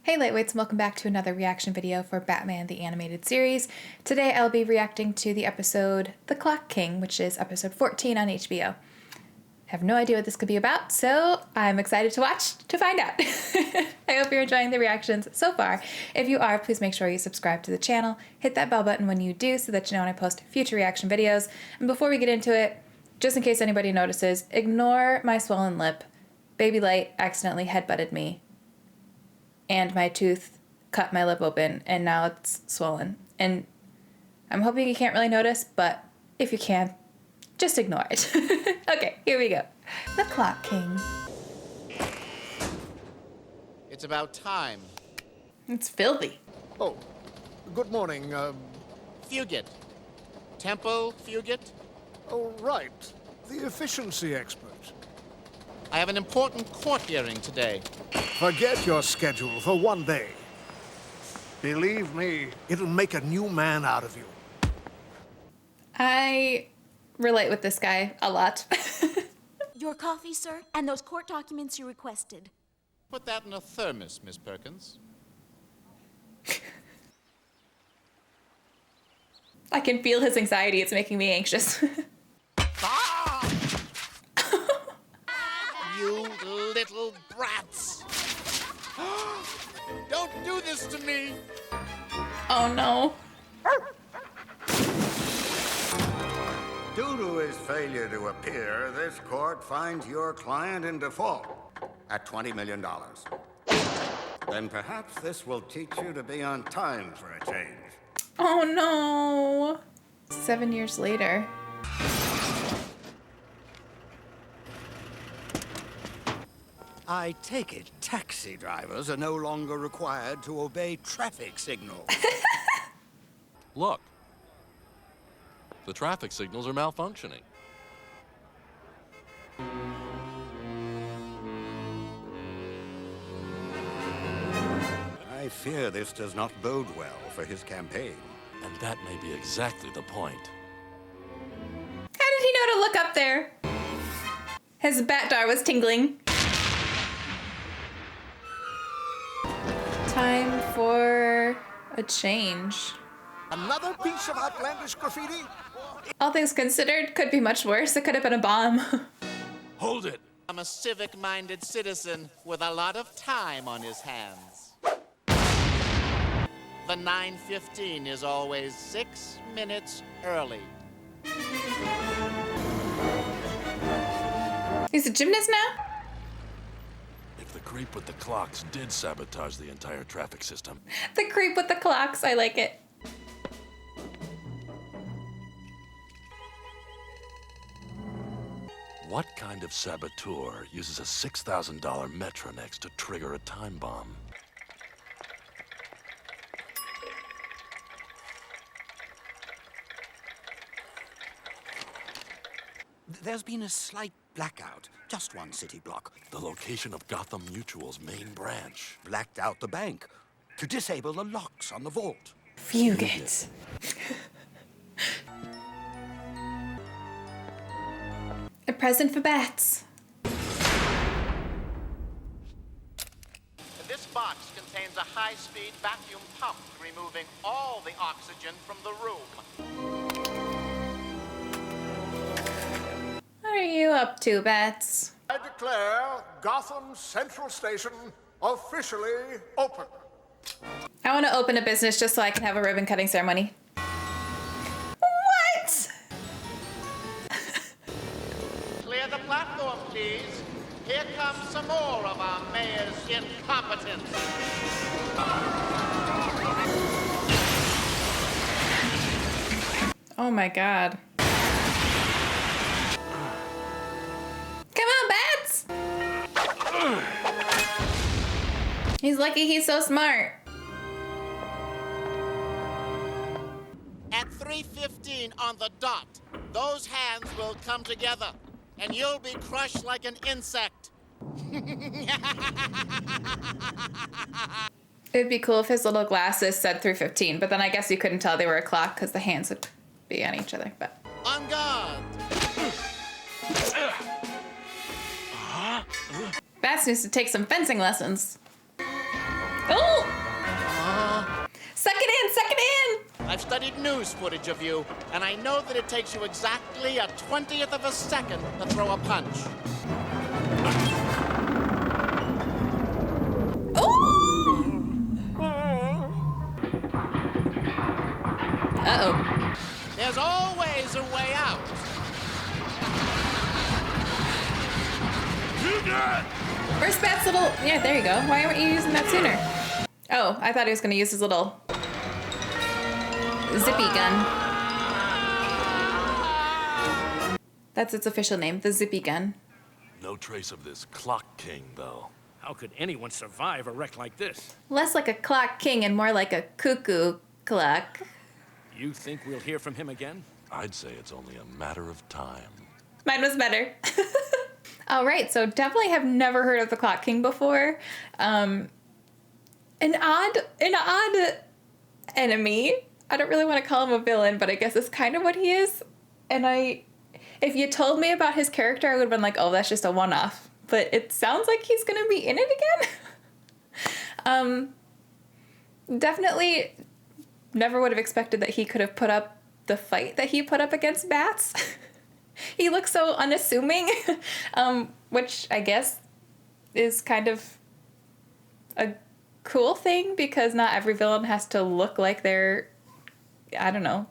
Hey Lightweights, and welcome back to another reaction video for Batman the Animated Series. Today I'll be reacting to the episode The Clock King, which is episode 14 on HBO. I have no idea what this could be about, so I'm excited to watch to find out. I hope you're enjoying the reactions so far. If you are, please make sure you subscribe to the channel, hit that bell button when you do so that you know when I post future reaction videos. And before we get into it, just in case anybody notices, ignore my swollen lip. Baby Light accidentally headbutted me, and my tooth cut my lip open, and now it's swollen. And I'm hoping you can't really notice, but if you can, just ignore it. Okay, here we go. The Clock King. It's about time. It's filthy. Oh, good morning. Fugit. Tempo Fugit. Oh, right. The efficiency expert. I have an important court hearing today. Forget your schedule for one day. Believe me, it'll make a new man out of you. I relate with this guy a lot. Your coffee, sir, and those court documents you requested. Put that in a thermos, Miss Perkins. I can feel his anxiety. It's making me anxious. Ah! You little brats! Don't do this to me! Oh no. Due to his failure to appear, this court finds your client in default at $20 million. Then perhaps this will teach you to be on time for a change. Oh no. 7 years later. I take it taxi drivers are no longer required to obey traffic signals. Look, the traffic signals are malfunctioning. I fear this does not bode well for his campaign. And that may be exactly the point. How did he know to look up there? His bat-dar was tingling. Time for a change. Another piece of outlandish graffiti? All things considered, could be much worse. It could have been a bomb. Hold it! I'm a civic-minded citizen with a lot of time on his hands. The 9:15 is always 6 minutes early. He's a gymnast now? If the creep with the clocks did sabotage the entire traffic system, The creep with the clocks, I like it. what kind of saboteur uses a $6,000 Patronage to trigger a time bomb? There's been a slight blackout, just one city block. The location of Gotham Mutual's main branch. Blacked out the bank to disable the locks on the vault. Fugit. A present for bats. This box contains a high-speed vacuum pump, removing all the oxygen from the room. What are you up to, bats? I declare Gotham Central Station officially open. I want to open a business just so I can have a ribbon cutting ceremony. What? Clear the platform, please. Here comes some more of our mayor's incompetence. Oh my god. Come on, bats! He's lucky he's so smart. At 3:15 on the dot, those hands will come together, and you'll be crushed like an insect. It'd be cool if his little glasses said 3:15, but then I guess you couldn't tell they were a clock because the hands would be on each other, but. On guard! Bats needs to take some fencing lessons. Oh! studied news footage of you, and I know that it takes you exactly a 20th of a second to throw a punch. Uh-oh. There's always a way out. Where's Bat's little... Yeah, there you go. Why weren't you using that sooner? Oh, I thought he was going to use his little zippy gun. That's its official name, the zippy gun. No trace of this Clock King, though. How could anyone survive a wreck like this? Less like a clock king and more like a cuckoo clock. You think we'll hear from him again? I'd say it's only a matter of time. Mine was better. All right, so definitely have never heard of the Clock King before. An odd enemy. I don't really want to call him a villain, but I guess it's kind of what he is. And if you told me about his character, I would have been like, oh, that's just a one-off. But it sounds like he's going to be in it again. Definitely never would have expected that he could have put up the fight that he put up against bats. He looks so unassuming, which I guess is kind of a cool thing because not every villain has to look like they're, I don't know,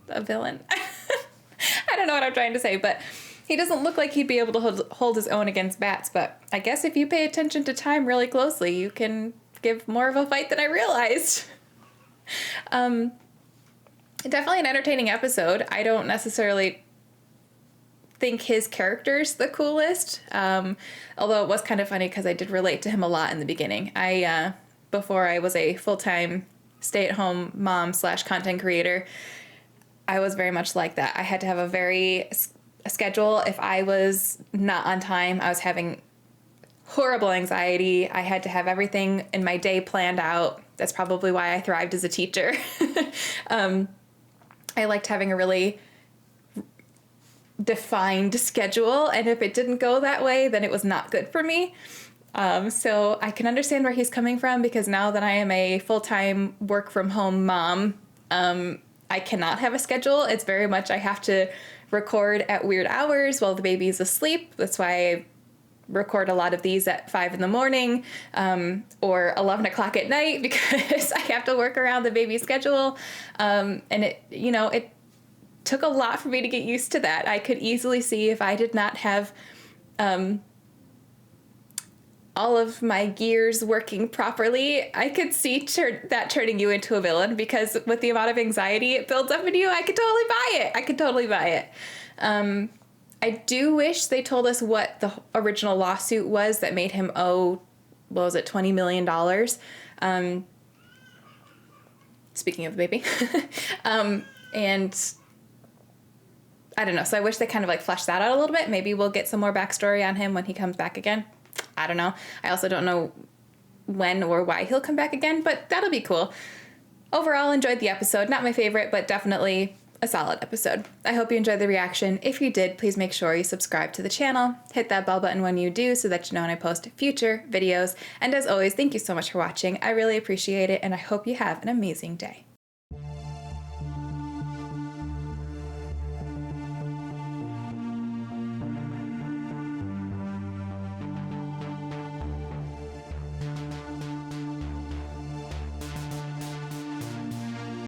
a villain. I don't know what I'm trying to say, but he doesn't look like he'd be able to hold his own against bats. But I guess if you pay attention to time really closely, you can give more of a fight than I realized. Definitely an entertaining episode. I don't necessarily think his character's the coolest, although it was kind of funny because I did relate to him a lot in the beginning. Before I was a full-time stay-at-home mom / content creator, I was very much like that. I had to have a schedule. If I was not on time, I was having horrible anxiety. I had to have everything in my day planned out. That's probably why I thrived as a teacher. I liked having a really defined schedule, and if it didn't go that way, then it was not good for me. So I can understand where he's coming from, because now that I am a full-time work-from-home mom, I cannot have a schedule. It's very much I have to record at weird hours while the baby's asleep. That's why I record a lot of these at 5 a.m. Or 11 o'clock at night, because I have to work around the baby's schedule. And it took a lot for me to get used to that. I could easily see if I did not have all of my gears working properly, I could see that turning you into a villain, because with the amount of anxiety it builds up in you, I could totally buy it. I do wish they told us what the original lawsuit was that made him owe, what was it, $20 million? Speaking of the baby. And I don't know. So I wish they kind of like fleshed that out a little bit. Maybe we'll get some more backstory on him when he comes back again. I don't know. I also don't know when or why he'll come back again, but that'll be cool. Overall, enjoyed the episode. Not my favorite, but definitely a solid episode. I hope you enjoyed the reaction. If you did, please make sure you subscribe to the channel. Hit that bell button when you do so that you know when I post future videos. And as always, thank you so much for watching. I really appreciate it, and I hope you have an amazing day.